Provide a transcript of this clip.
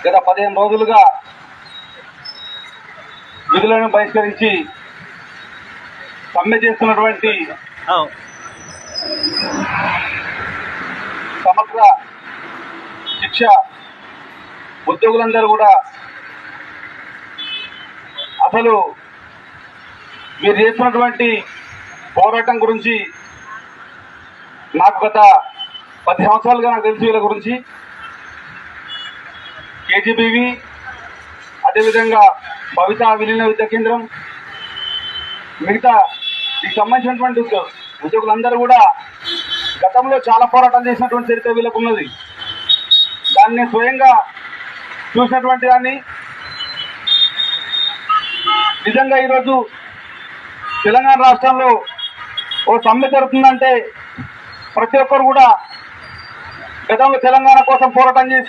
గత 15 రోజులుగా విధులను బహిష్కరించి సమ్మె చేస్తున్నటువంటి సమగ్ర శిక్ష ఉద్యోగులందరూ కూడా అసలు మీరు చేస్తున్నటువంటి పోరాటం గురించి నాకు గత 10 సంవత్సరాలుగా నాకు తెలుసు. వీళ్ళ గురించి కేజీబీవి, అదేవిధంగా భవిత విలీన విద్యా కేంద్రం, మిగతా దీనికి సంబంధించినటువంటి ఉద్యోగులందరూ కూడా గతంలో చాలా పోరాటాలు చేసినటువంటి చరిత్ర వీళ్ళకు ఉన్నది. దాన్ని స్వయంగా చూసినటువంటి దాన్ని నిజంగా ఈరోజు తెలంగాణ రాష్ట్రంలో ఓ సమ్మె జరుగుతుందంటే ప్రతి ఒక్కరు కూడా గతంలో తెలంగాణ కోసం పోరాటం చేసి